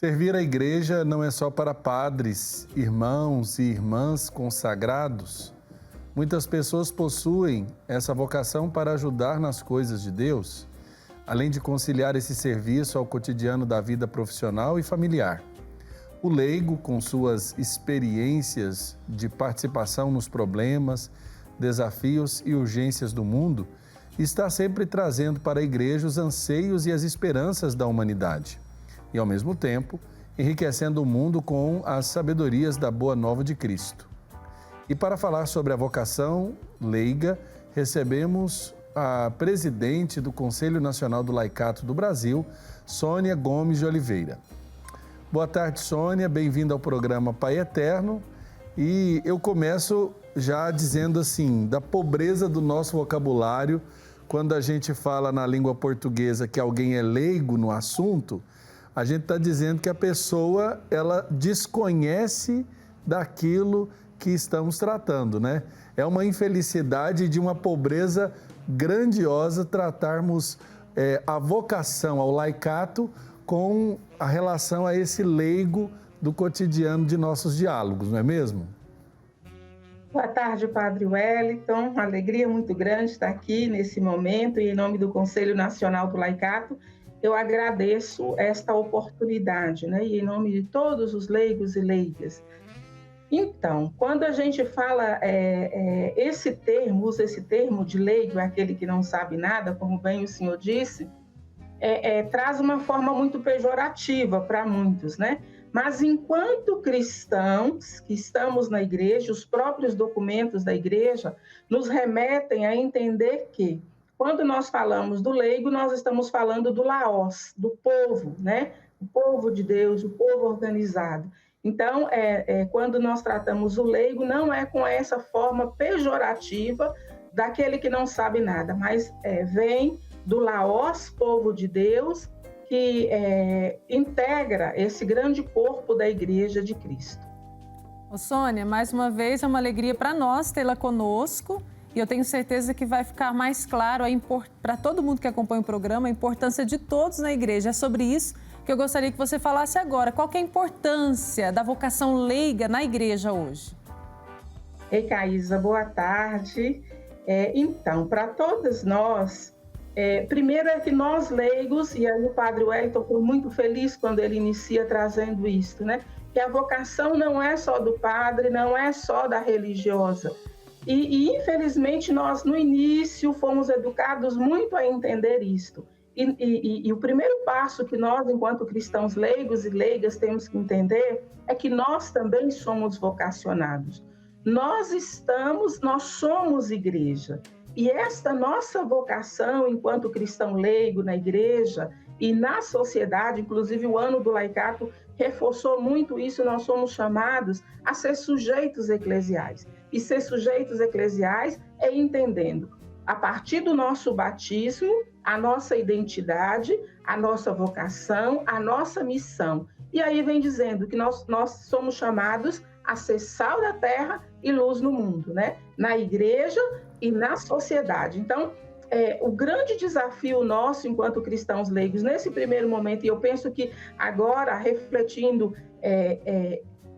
Servir a igreja não é só para padres, irmãos e irmãs consagrados. Muitas pessoas possuem essa vocação para ajudar nas coisas de Deus, além de conciliar esse serviço ao cotidiano da vida profissional e familiar. O leigo, com suas experiências de participação nos problemas, desafios e urgências do mundo, está sempre trazendo para a igreja os anseios e as esperanças da humanidade. E, ao mesmo tempo, enriquecendo o mundo com as sabedorias da Boa Nova de Cristo. E para falar sobre a vocação leiga, recebemos a presidente do Conselho Nacional do Laicato do Brasil, Sônia Gomes de Oliveira. Boa tarde, Sônia, bem-vinda ao programa Pai Eterno. E eu começo já dizendo assim, da pobreza do nosso vocabulário, quando a gente fala na língua portuguesa que alguém é leigo no assunto, a gente está dizendo que a pessoa, ela desconhece daquilo que estamos tratando, né? É uma infelicidade de uma pobreza grandiosa tratarmos a vocação ao laicato com a relação a esse leigo do cotidiano de nossos diálogos, não é mesmo? Boa tarde, Padre Wellington. Uma alegria muito grande estar aqui nesse momento e em nome do Conselho Nacional do Laicato, eu agradeço esta oportunidade, né? E em nome de todos os leigos e leigas. Então, quando a gente fala usa esse termo de leigo, é aquele que não sabe nada, como bem o senhor disse, traz uma forma muito pejorativa para muitos, né? Mas enquanto cristãos que estamos na igreja, os próprios documentos da igreja nos remetem a entender que quando nós falamos do leigo, nós estamos falando do laos, do povo, né? O povo de Deus, o povo organizado. Então, quando nós tratamos o leigo, não é com essa forma pejorativa daquele que não sabe nada, mas vem do laos, povo de Deus, que integra esse grande corpo da Igreja de Cristo. Ô Sônia, mais uma vez é uma alegria para nós tê-la conosco. E eu tenho certeza que vai ficar mais claro para todo mundo que acompanha o programa a importância de todos na igreja. É sobre isso que eu gostaria que você falasse agora. Qual que é a importância da vocação leiga na igreja hoje? Ei, Caísa, boa tarde. Então, para todos nós, primeiro é que nós leigos, e aí o Padre Wellington foi muito feliz quando ele inicia trazendo isso, né? Que a vocação não é só do padre, não é só da religiosa. E infelizmente, nós, no início, fomos educados muito a entender isto. E o primeiro passo que nós, enquanto cristãos leigos e leigas, temos que entender é que nós também somos vocacionados. Nós somos igreja. E esta nossa vocação, enquanto cristão leigo na igreja e na sociedade, inclusive o ano do laicato reforçou muito isso, nós somos chamados a ser sujeitos eclesiais. E ser sujeitos eclesiais é entendendo, a partir do nosso batismo, a nossa identidade, a nossa vocação, a nossa missão. E aí vem dizendo que nós somos chamados a ser sal da terra e luz no mundo, né? Na igreja e na sociedade. Então, o grande desafio nosso, enquanto cristãos leigos, nesse primeiro momento, e eu penso que agora, refletindo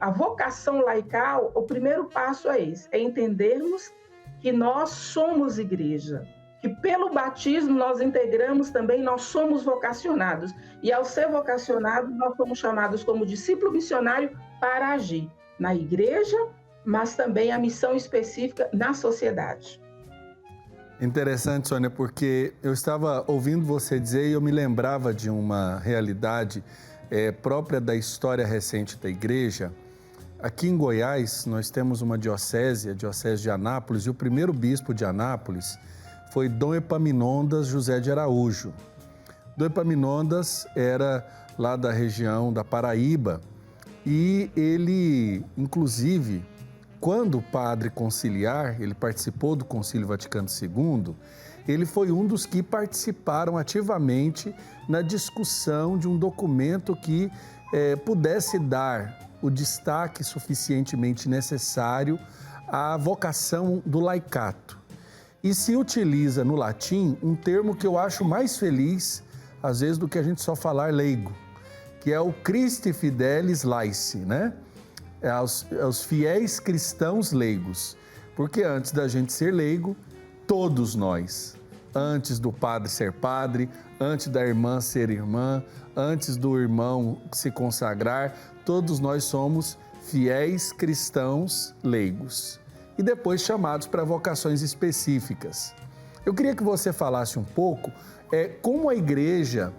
a vocação laical, o primeiro passo é esse, é entendermos que nós somos igreja, que pelo batismo nós integramos também, nós somos vocacionados. E ao ser vocacionados, nós somos chamados como discípulo missionário para agir na igreja, mas também a missão específica na sociedade. Interessante, Sônia, porque eu estava ouvindo você dizer e eu me lembrava de uma realidade própria da história recente da igreja. Aqui em Goiás, nós temos uma diocese, a Diocese de Anápolis, e o primeiro bispo de Anápolis foi Dom Epaminondas José de Araújo. Dom Epaminondas era lá da região da Paraíba e ele, inclusive, quando padre conciliar, ele participou do Concílio Vaticano II, ele foi um dos que participaram ativamente na discussão de um documento que pudesse dar o destaque suficientemente necessário à vocação do laicato. E se utiliza no latim um termo que eu acho mais feliz, às vezes, do que a gente só falar leigo, que é o Christi Fidelis Laici, né? Aos fiéis cristãos leigos. Porque antes da gente ser leigo, todos nós, antes do padre ser padre, antes da irmã ser irmã, antes do irmão se consagrar, todos nós somos fiéis cristãos leigos e depois chamados para vocações específicas. Eu queria que você falasse um pouco como a igreja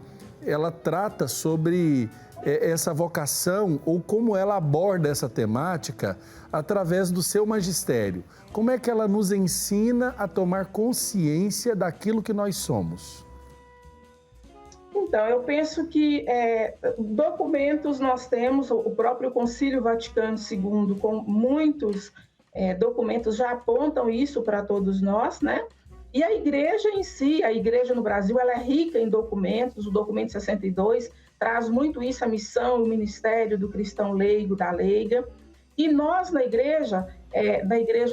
ela trata sobre essa vocação ou como ela aborda essa temática através do seu magistério. Como é que ela nos ensina a tomar consciência daquilo que nós somos? Então, eu penso que documentos nós temos, o próprio Concílio Vaticano II, com muitos documentos já apontam isso para todos nós, né? E a igreja em si, a igreja no Brasil, ela é rica em documentos, o documento 62 traz muito isso, a missão, o ministério do cristão leigo, da leiga. E nós, na igreja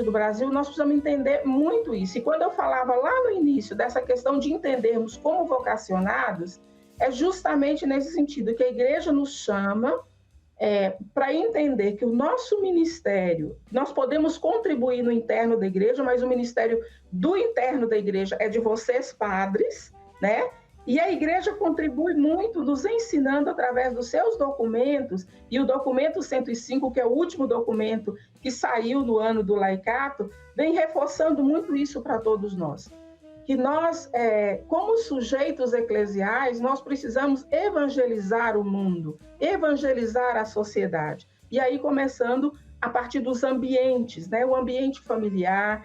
do Brasil, nós precisamos entender muito isso. E quando eu falava lá no início dessa questão de entendermos como vocacionados, é justamente nesse sentido que a igreja nos chama para entender que o nosso ministério, nós podemos contribuir no interno da igreja, mas o ministério do interno da igreja é de vocês, padres, né? E a igreja contribui muito nos ensinando através dos seus documentos, e o documento 105, que é o último documento que saiu no ano do laicato, vem reforçando muito isso para todos nós. Que nós, como sujeitos eclesiais, nós precisamos evangelizar o mundo, evangelizar a sociedade. E aí começando a partir dos ambientes, né? O ambiente familiar,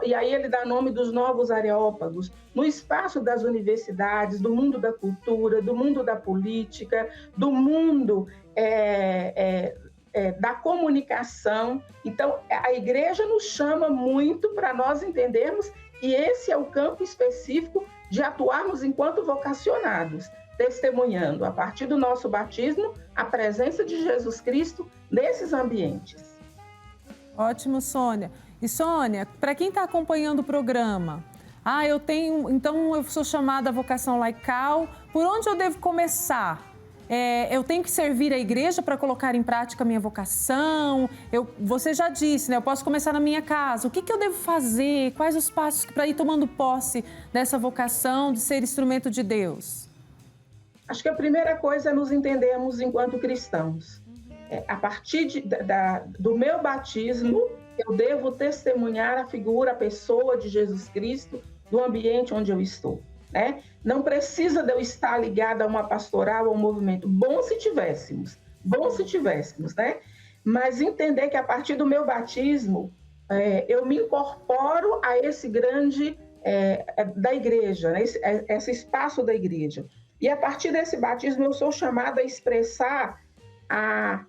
e aí ele dá nome dos novos areópagos, no espaço das universidades, do mundo da cultura, do mundo da política, do mundo da comunicação. Então, a igreja nos chama muito para nós entendermos que esse é o campo específico de atuarmos enquanto vocacionados, testemunhando, a partir do nosso batismo, a presença de Jesus Cristo nesses ambientes. Ótimo, Sônia. E, Sônia, para quem está acompanhando o programa, eu sou chamada à vocação laical, por onde eu devo começar? Eu tenho que servir a igreja para colocar em prática a minha vocação? Você já disse, né? Eu posso começar na minha casa. O que eu devo fazer? Quais os passos para ir tomando posse dessa vocação de ser instrumento de Deus? Acho que a primeira coisa é nos entendermos enquanto cristãos. A partir do meu batismo, eu devo testemunhar a figura, a pessoa de Jesus Cristo do ambiente onde eu estou. Né? Não precisa de eu estar ligada a uma pastoral, a um movimento. Bom se tivéssemos, né? Mas entender que a partir do meu batismo, eu me incorporo a esse grande da igreja, né? Esse espaço da igreja. E a partir desse batismo eu sou chamada a expressar a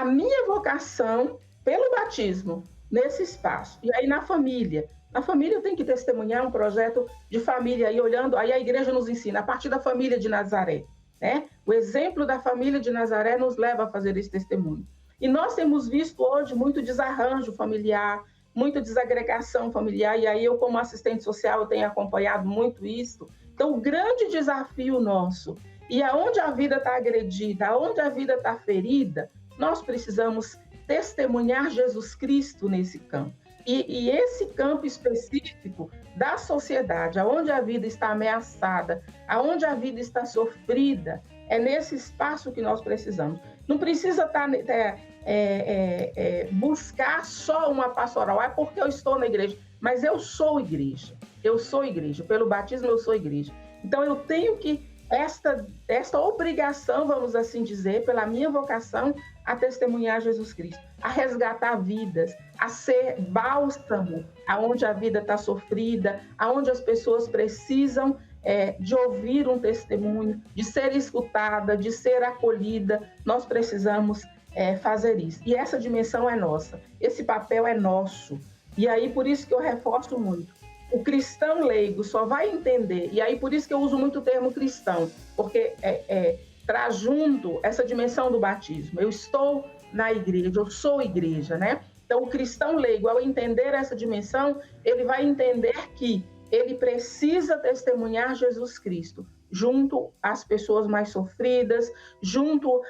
minha vocação pelo batismo nesse espaço. E aí na família eu tenho que testemunhar um projeto de família, aí a igreja nos ensina, a partir da família de Nazaré, né? O exemplo da família de Nazaré nos leva a fazer esse testemunho. E nós temos visto hoje muito desarranjo familiar, muita desagregação familiar, e aí eu, como assistente social, eu tenho acompanhado muito isso. Então, o grande desafio nosso, e aonde a vida está agredida, aonde a vida está ferida, nós precisamos testemunhar Jesus Cristo nesse campo. E esse campo específico da sociedade, aonde a vida está ameaçada, aonde a vida está sofrida, é nesse espaço que nós precisamos. Não precisa buscar só uma pastoral, porque eu estou na igreja, mas eu sou igreja, pelo batismo eu sou igreja. Então eu tenho que, esta obrigação, vamos assim dizer, pela minha vocação, a testemunhar Jesus Cristo, a resgatar vidas, a ser bálsamo aonde a vida está sofrida, aonde as pessoas precisam de ouvir um testemunho, de ser escutada, de ser acolhida. Nós precisamos fazer isso. E essa dimensão é nossa, esse papel é nosso. E aí, por isso que eu reforço muito. O cristão leigo só vai entender, e aí por isso que eu uso muito o termo cristão, porque traz junto essa dimensão do batismo. Eu estou na igreja, eu sou igreja, né? Então, o cristão leigo, ao entender essa dimensão, ele vai entender que ele precisa testemunhar Jesus Cristo. junto às pessoas mais sofridas, junto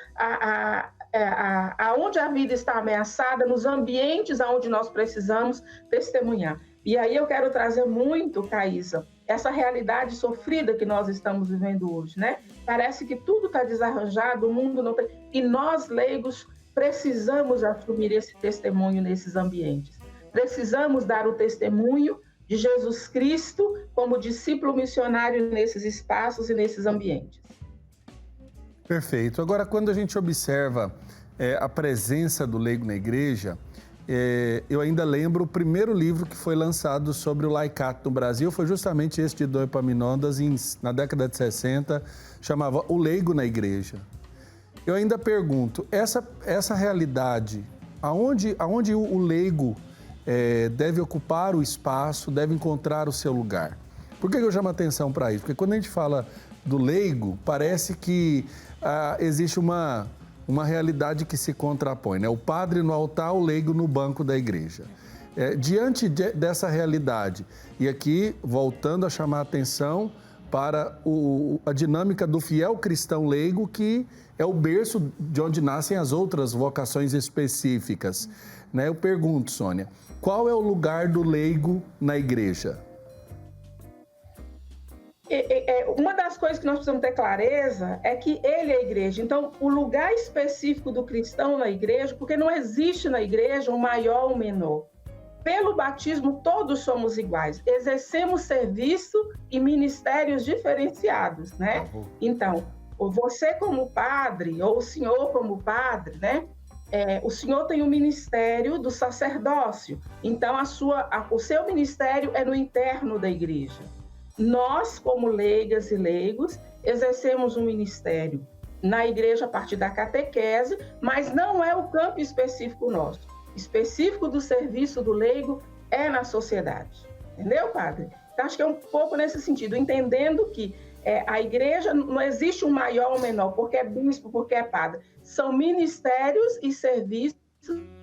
aonde a vida está ameaçada, nos ambientes onde nós precisamos testemunhar. E aí eu quero trazer muito, Caísa, essa realidade sofrida que nós estamos vivendo hoje, né? Parece que tudo está desarranjado, o mundo não tem... E nós, leigos, precisamos assumir esse testemunho nesses ambientes. Precisamos dar o testemunho de Jesus Cristo como discípulo missionário nesses espaços e nesses ambientes. Perfeito. Agora, quando a gente observa a presença do leigo na igreja, eu ainda lembro o primeiro livro que foi lançado sobre o laicato no Brasil, foi justamente esse de Dom Epaminondas, na década de 60, chamava O Leigo na Igreja. Eu ainda pergunto, essa realidade, aonde o leigo deve ocupar o espaço, deve encontrar o seu lugar? Por que eu chamo a atenção para isso? Porque quando a gente fala do leigo, parece que existe uma realidade que se contrapõe, né? O padre no altar, o leigo no banco da igreja. Diante dessa realidade, e aqui voltando a chamar a atenção para a dinâmica do fiel cristão leigo, que é o berço de onde nascem as outras vocações específicas, né? Eu pergunto, Sônia, qual é o lugar do leigo na igreja? Uma das coisas que nós precisamos ter clareza é que ele é a igreja. Então, o lugar específico do cristão na igreja, porque não existe na igreja um maior ou um menor. Pelo batismo, todos somos iguais. Exercemos serviço e ministérios diferenciados, né? Então, você como padre, ou o senhor como padre, né? O senhor tem o ministério do sacerdócio. Então, o seu ministério é no interno da igreja. Nós, como leigas e leigos, exercemos um ministério na igreja a partir da catequese, mas não é o campo específico nosso. Específico do serviço do leigo é na sociedade. Entendeu, padre? Então, acho que é um pouco nesse sentido, entendendo que a igreja não existe um maior ou menor, porque é bispo, porque é padre. São ministérios e serviços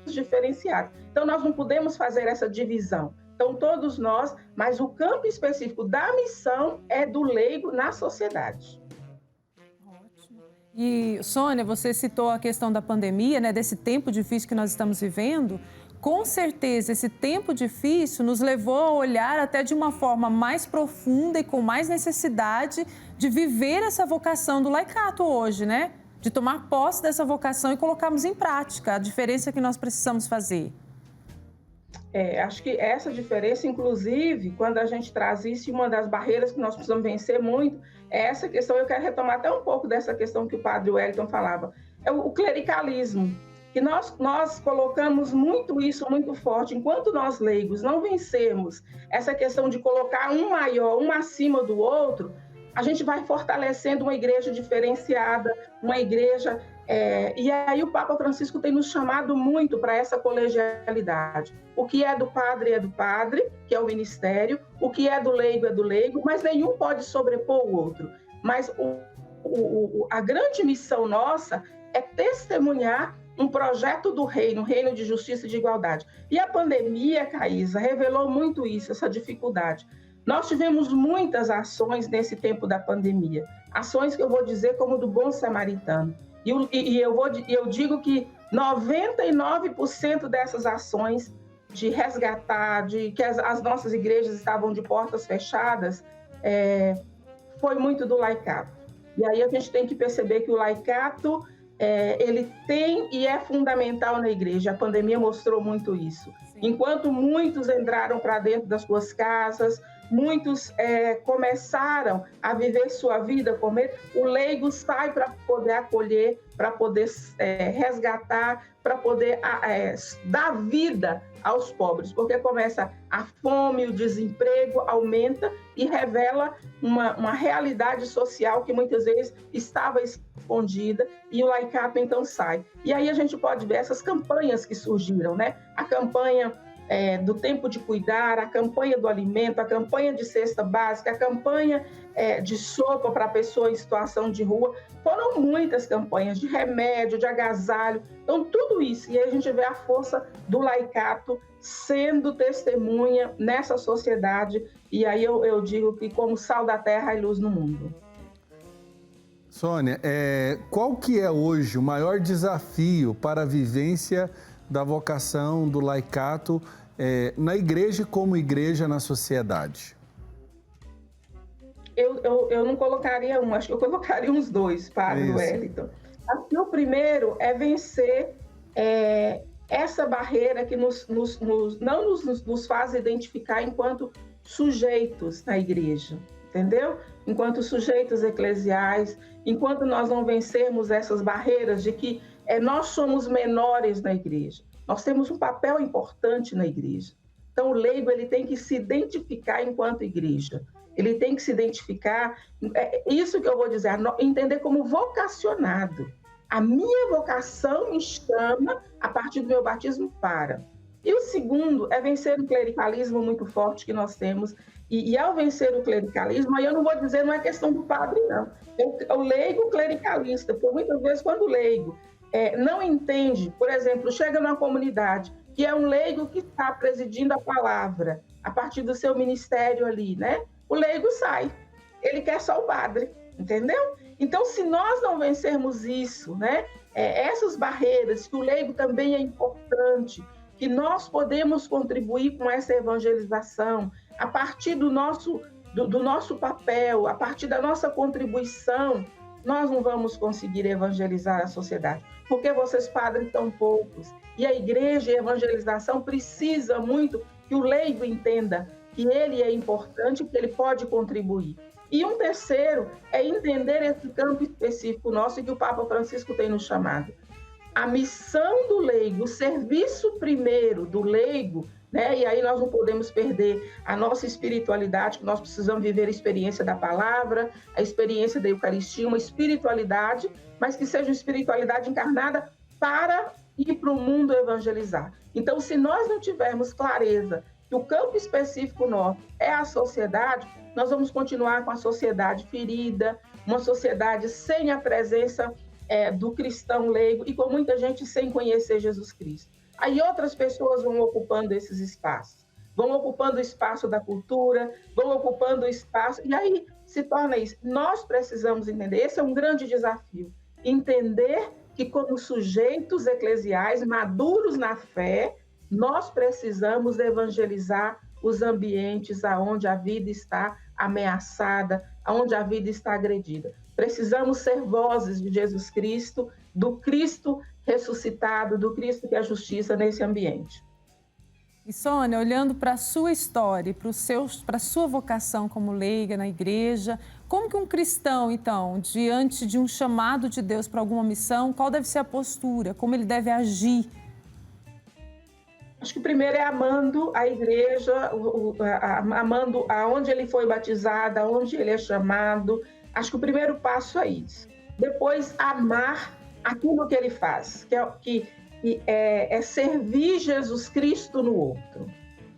diferenciados. Então, nós não podemos fazer essa divisão. Então, todos nós, mas o campo específico da missão é do leigo na sociedade. Ótimo. E, Sônia, você citou a questão da pandemia, né, desse tempo difícil que nós estamos vivendo. Com certeza, esse tempo difícil nos levou a olhar até de uma forma mais profunda e com mais necessidade de viver essa vocação do laicato hoje, né? De tomar posse dessa vocação e colocarmos em prática a diferença que nós precisamos fazer. Acho que essa diferença, inclusive, quando a gente traz isso, uma das barreiras que nós precisamos vencer muito, é essa questão. Eu quero retomar até um pouco dessa questão que o padre Wellington falava, é o clericalismo, que nós colocamos muito isso, muito forte. Enquanto nós leigos não vencermos essa questão de colocar um maior, um acima do outro, a gente vai fortalecendo uma igreja diferenciada, uma igreja... E aí o Papa Francisco tem nos chamado muito para essa colegialidade. O que é do padre, que é o ministério, o que é do leigo, mas nenhum pode sobrepor o outro. Mas a grande missão nossa é testemunhar um projeto do reino, um reino de justiça e de igualdade. E a pandemia, Caísa, revelou muito isso, essa dificuldade. Nós tivemos muitas ações nesse tempo da pandemia, ações que eu vou dizer como do bom samaritano. E eu digo que 99% dessas ações de resgatar, de que as nossas igrejas estavam de portas fechadas, foi muito do laicato. E aí a gente tem que perceber que o laicato, ele tem e é fundamental na igreja. A pandemia mostrou muito isso. Sim. Enquanto muitos entraram para dentro das suas casas, muitos começaram a viver sua vida com medo, o leigo sai para poder acolher, para poder resgatar, para poder dar vida aos pobres, porque começa a fome, o desemprego aumenta e revela uma realidade social que muitas vezes estava escondida e o laicato então sai. E aí a gente pode ver essas campanhas que surgiram, né? A campanha do tempo de cuidar, a campanha do alimento, a campanha de cesta básica, a campanha de sopa para a pessoa em situação de rua. Foram muitas campanhas de remédio, de agasalho. Então, tudo isso. E aí a gente vê a força do laicato sendo testemunha nessa sociedade. E aí eu digo que como sal da terra e luz no mundo. Sônia, qual que é hoje o maior desafio para a vivência da vocação do laicato na igreja e como igreja na sociedade? Eu não colocaria um, acho que eu colocaria uns dois, Padre Wellington. Acho que o primeiro é vencer essa barreira que não nos faz identificar enquanto sujeitos na igreja, entendeu? Enquanto sujeitos eclesiais, enquanto nós não vencermos essas barreiras de que nós somos menores na igreja, nós temos um papel importante na igreja. Então, o leigo ele tem que se identificar enquanto igreja, ele tem que se identificar, isso que eu vou dizer, entender como vocacionado. A minha vocação me chama, a partir do meu batismo, para. E o segundo é vencer o clericalismo muito forte que nós temos. E ao vencer o clericalismo, aí eu não vou dizer, não é questão do padre, não. É o leigo clericalista, porque muitas vezes quando o leigo não entende, por exemplo, chega numa comunidade que é um leigo que está presidindo a palavra, a partir do seu ministério ali, né? O leigo sai, ele quer só o padre, entendeu? Então, se nós não vencermos isso, né? Essas barreiras, que o leigo também é importante, que nós podemos contribuir com essa evangelização, a partir do nosso papel, a partir da nossa contribuição, nós não vamos conseguir evangelizar a sociedade, porque vocês, padres, são poucos. E a igreja e a evangelização precisa muito que o leigo entenda que ele é importante, que ele pode contribuir. E um terceiro é entender esse campo específico nosso que o Papa Francisco tem nos chamado. A missão do leigo, o serviço primeiro do leigo, né? E aí nós não podemos perder a nossa espiritualidade, que nós precisamos viver a experiência da palavra, a experiência da Eucaristia, uma espiritualidade, mas que seja uma espiritualidade encarnada para ir para o mundo evangelizar. Então, se nós não tivermos clareza que o campo específico nosso é a sociedade, nós vamos continuar com a sociedade ferida, uma sociedade sem a presença do cristão leigo e com muita gente sem conhecer Jesus Cristo. Aí outras pessoas vão ocupando esses espaços, vão ocupando o espaço da cultura, vão ocupando o espaço, e aí se torna isso. Nós precisamos entender, esse é um grande desafio, entender que como sujeitos eclesiais maduros na fé, nós precisamos evangelizar os ambientes onde a vida está ameaçada, onde a vida está agredida. Precisamos ser vozes de Jesus Cristo, do Cristo ressuscitado, do Cristo que é a justiça nesse ambiente. E Sônia, olhando para a sua história, para a sua vocação como leiga na igreja, como que um cristão, então, diante de um chamado de Deus para alguma missão, qual deve ser a postura, como ele deve agir? Acho que o primeiro é amando a igreja, amando aonde ele foi batizado, aonde ele é chamado. Acho que o primeiro passo é isso. Depois, amar aquilo que ele faz, que é servir Jesus Cristo no outro.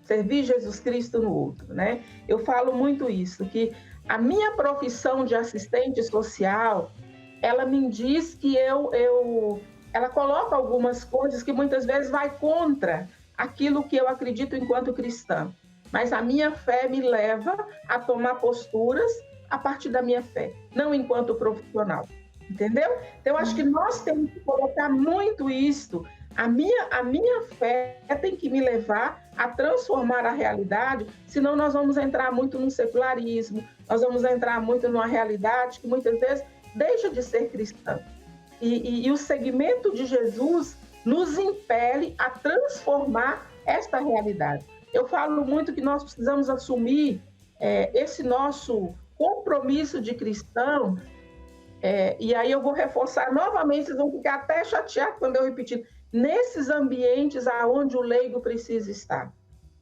Servir Jesus Cristo no outro, né? Eu falo muito isso, que a minha profissão de assistente social, ela me diz que ela coloca algumas coisas que muitas vezes vai contra aquilo que eu acredito enquanto cristã. Mas a minha fé me leva a tomar posturas a partir da minha fé, não enquanto profissional, entendeu? Então, acho que nós temos que colocar muito isso. A minha fé tem que me levar a transformar a realidade, senão nós vamos entrar muito no secularismo, nós vamos entrar muito numa realidade que muitas vezes deixa de ser cristã. E o segmento de Jesus nos impele a transformar esta realidade. Eu falo muito que nós precisamos assumir esse nosso compromisso de cristão, e aí eu vou reforçar novamente, vocês vão ficar até chateados quando eu repetir, nesses ambientes aonde o leigo precisa estar.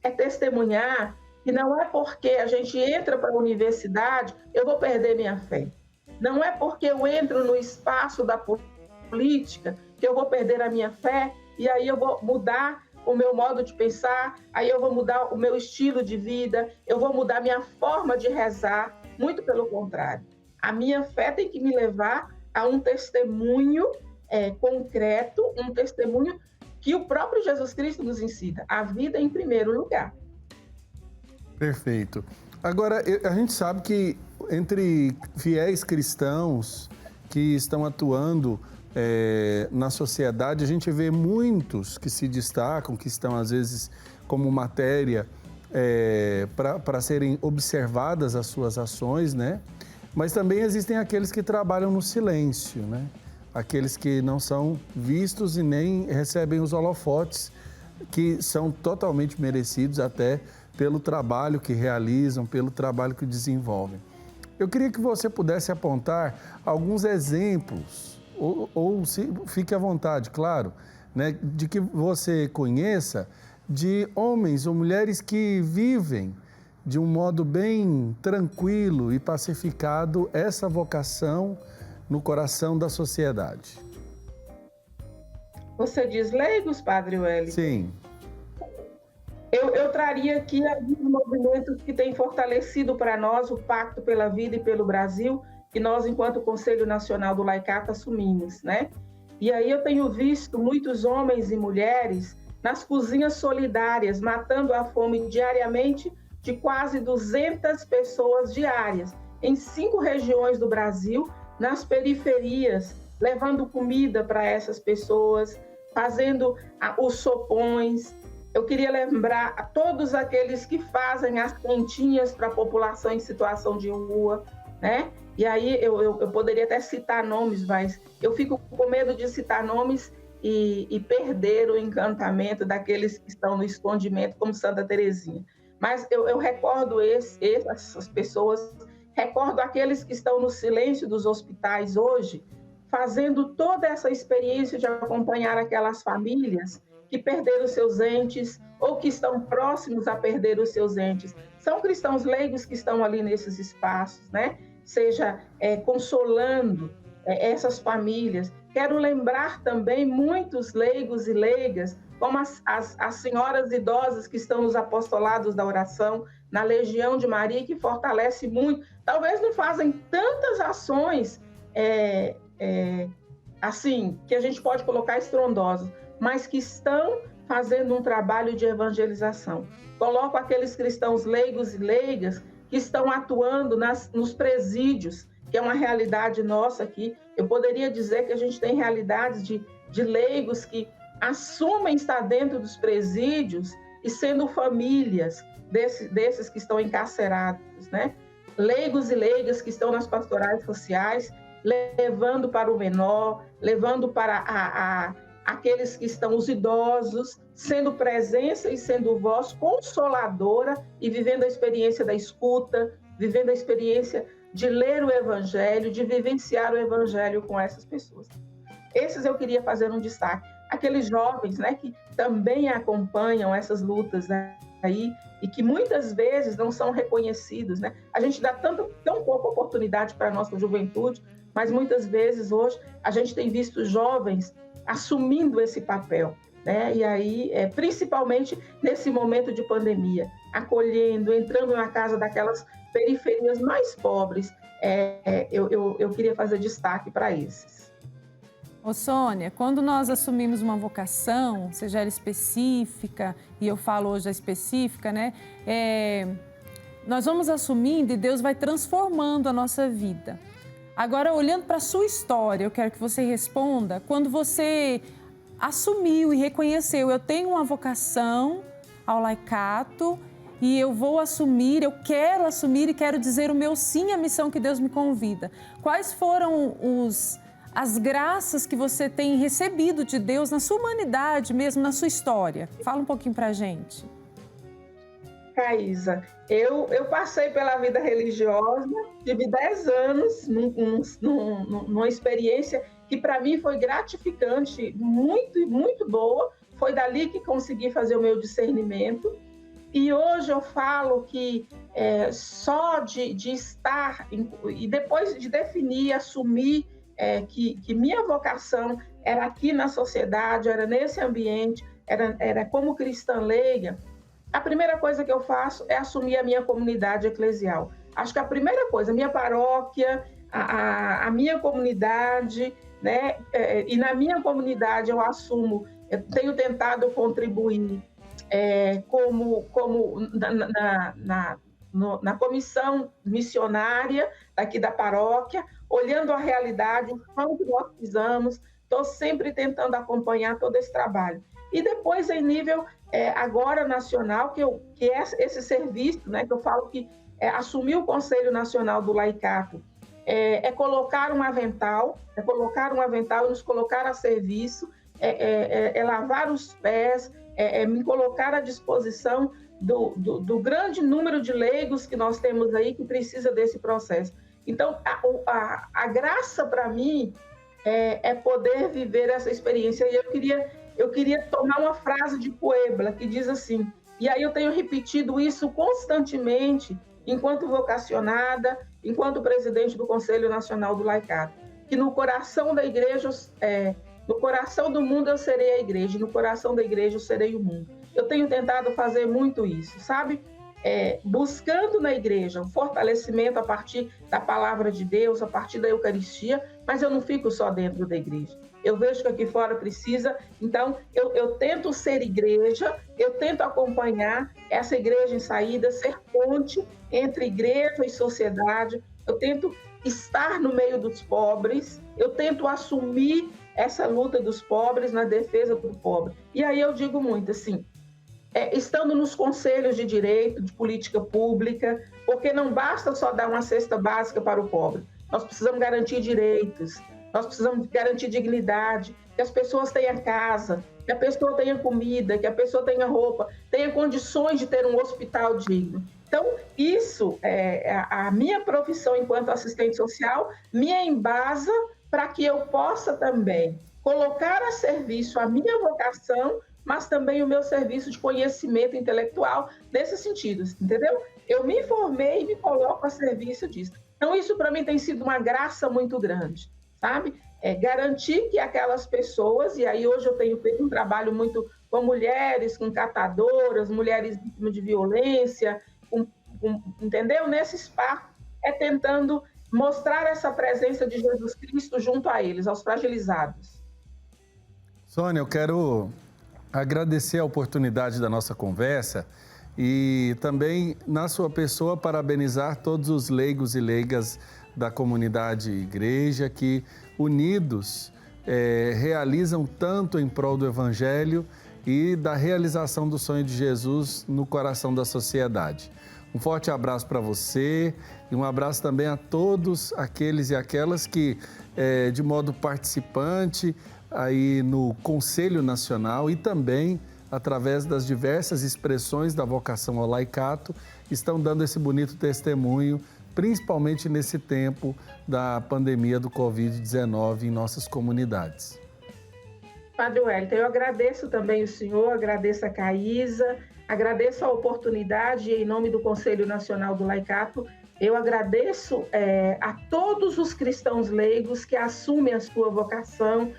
É testemunhar que não é porque a gente entra para a universidade, eu vou perder minha fé. Não é porque eu entro no espaço da política que eu vou perder a minha fé, e aí eu vou mudar o meu modo de pensar, aí eu vou mudar o meu estilo de vida, eu vou mudar a minha forma de rezar, muito pelo contrário. A minha fé tem que me levar a um testemunho concreto, um testemunho que o próprio Jesus Cristo nos ensina, a vida em primeiro lugar. Perfeito. Agora, a gente sabe que entre fiéis cristãos que estão atuando na sociedade. A gente vê muitos que se destacam, que estão às vezes como matéria para serem observadas as suas ações, né? Mas também existem aqueles que trabalham no silêncio, né? Aqueles que não são vistos e nem recebem os holofotes, que são totalmente merecidos até pelo trabalho que realizam, pelo trabalho que desenvolvem. Eu queria que você pudesse apontar alguns exemplos, ou fique à vontade, claro, né, de que você conheça de homens ou mulheres que vivem de um modo bem tranquilo e pacificado essa vocação no coração da sociedade. Você diz leigos, Padre Wellington? Sim. Eu traria aqui alguns movimentos que têm fortalecido para nós o Pacto pela Vida e pelo Brasil, que nós, enquanto Conselho Nacional do Laicato, assumimos, né? E aí eu tenho visto muitos homens e mulheres nas cozinhas solidárias, matando a fome diariamente de quase 200 pessoas diárias, em 5 regiões do Brasil, nas periferias, levando comida para essas pessoas, fazendo os sopões. Eu queria lembrar a todos aqueles que fazem as quentinhas para a população em situação de rua, né? E aí eu poderia até citar nomes, mas eu fico com medo de citar nomes e perder o encantamento daqueles que estão no escondimento, como Santa Teresinha. Mas eu recordo essas pessoas, recordo aqueles que estão no silêncio dos hospitais hoje, fazendo toda essa experiência de acompanhar aquelas famílias que perderam seus entes ou que estão próximos a perder os seus entes. São cristãos leigos que estão ali nesses espaços, né? Seja consolando essas famílias. Quero lembrar também muitos leigos e leigas, como as senhoras idosas que estão nos apostolados da oração, na Legião de Maria, que fortalece muito. Talvez não fazem tantas ações assim, que a gente pode colocar estrondosas, mas que estão fazendo um trabalho de evangelização. Coloco aqueles cristãos leigos e leigas que estão atuando nos presídios, que é uma realidade nossa aqui. Eu poderia dizer que a gente tem realidades de leigos que assumem estar dentro dos presídios e sendo famílias desses que estão encarcerados, né? Leigos e leigas que estão nas pastorais sociais, levando para o menor, levando para aqueles que estão, os idosos, sendo presença e sendo voz consoladora e vivendo a experiência da escuta, vivendo a experiência de ler o Evangelho, de vivenciar o Evangelho com essas pessoas. Esses eu queria fazer um destaque. Aqueles jovens, né, que também acompanham essas lutas, né, aí, e que muitas vezes não são reconhecidos, né? A gente dá tão pouca oportunidade para a nossa juventude, mas muitas vezes hoje a gente tem visto jovens assumindo esse papel, né? E aí, principalmente nesse momento de pandemia, acolhendo, entrando na casa daquelas periferias mais pobres, eu queria fazer destaque para esses. Ô Sônia, quando nós assumimos uma vocação, seja ela específica, e eu falo hoje a específica, né? Nós vamos assumindo e Deus vai transformando a nossa vida. Agora, olhando para a sua história, eu quero que você responda, quando você assumiu e reconheceu, eu tenho uma vocação ao laicato e eu vou assumir, eu quero assumir e quero dizer o meu sim à missão que Deus me convida. Quais foram as graças que você tem recebido de Deus na sua humanidade mesmo, na sua história? Fala um pouquinho pra gente. Caísa, eu passei pela vida religiosa, tive 10 anos numa experiência que para mim foi gratificante, muito, muito boa. Foi dali que consegui fazer o meu discernimento. E hoje eu falo que só de estar, e depois de definir, assumir que minha vocação era aqui na sociedade, era nesse ambiente, era como cristã leiga, a primeira coisa que eu faço é assumir a minha comunidade eclesial. Acho que a primeira coisa, a minha paróquia, a minha comunidade, né? E na minha comunidade eu assumo, eu tenho tentado contribuir como na comissão missionária aqui da paróquia, olhando a realidade, o quanto nós precisamos, estou sempre tentando acompanhar todo esse trabalho. E depois, em nível agora nacional, que é esse serviço, né, que eu falo que assumir o Conselho Nacional do Laicato, é colocar um avental e nos colocar a serviço, lavar os pés, me colocar à disposição do grande número de leigos que nós temos aí que precisa desse processo. Então, a graça para mim é poder viver essa experiência. E eu queria tomar uma frase de Puebla que diz assim, e aí eu tenho repetido isso constantemente, enquanto vocacionada, enquanto presidente do Conselho Nacional do Laicato, que no coração da igreja, no coração do mundo eu serei a igreja, e no coração da igreja eu serei o mundo. Eu tenho tentado fazer muito isso, sabe? Buscando na igreja um fortalecimento a partir da palavra de Deus, a partir da Eucaristia, mas eu não fico só dentro da igreja. Eu vejo que aqui fora precisa, então eu tento ser igreja, eu tento acompanhar essa igreja em saída, ser ponte entre igreja e sociedade, eu tento estar no meio dos pobres, eu tento assumir essa luta dos pobres na defesa do pobre. E aí eu digo muito assim, estando nos conselhos de direito, de política pública, porque não basta só dar uma cesta básica para o pobre, nós precisamos garantir direitos, nós precisamos garantir dignidade, que as pessoas tenham casa, que a pessoa tenha comida, que a pessoa tenha roupa, tenha condições de ter um hospital digno. Então, isso, a minha profissão enquanto assistente social me embasa para que eu possa também colocar a serviço a minha vocação, mas também o meu serviço de conhecimento intelectual nesse sentido, entendeu? Eu me formei e me coloco a serviço disso. Então, isso para mim tem sido uma graça muito grande, sabe? Garantir que aquelas pessoas, e aí hoje eu tenho feito um trabalho muito com mulheres, com catadoras, mulheres vítimas de violência, entendeu? Nesse espaço, tentando mostrar essa presença de Jesus Cristo junto a eles, aos fragilizados. Sônia, eu quero agradecer a oportunidade da nossa conversa e também, na sua pessoa, parabenizar todos os leigos e leigas da comunidade igreja que, unidos, realizam tanto em prol do Evangelho e da realização do sonho de Jesus no coração da sociedade. Um forte abraço para você e um abraço também a todos aqueles e aquelas que, de modo participante, aí no Conselho Nacional e também através das diversas expressões da vocação ao laicato, estão dando esse bonito testemunho, principalmente nesse tempo da pandemia do Covid-19 em nossas comunidades. Padre Wellington, eu agradeço também o senhor, agradeço a Caísa, agradeço a oportunidade em nome do Conselho Nacional do Laicato. Eu agradeço a todos os cristãos leigos que assumem a sua vocação,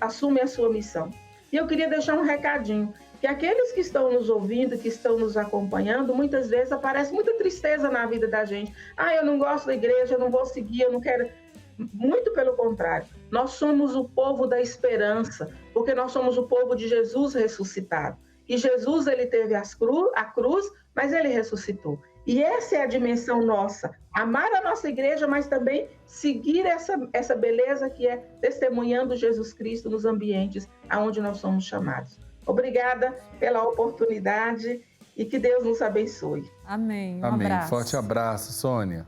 assumem a sua missão. E eu queria deixar um recadinho, que aqueles que estão nos ouvindo, que estão nos acompanhando, muitas vezes aparece muita tristeza na vida da gente. Eu não gosto da igreja, eu não vou seguir, eu não quero... Muito pelo contrário, nós somos o povo da esperança, porque nós somos o povo de Jesus ressuscitado. E Jesus, ele teve a cruz, mas ele ressuscitou. E essa é a dimensão nossa, amar a nossa igreja, mas também seguir essa beleza que é testemunhando Jesus Cristo nos ambientes aonde nós somos chamados. Obrigada pela oportunidade e que Deus nos abençoe. Amém. Amém. Forte abraço, Sônia.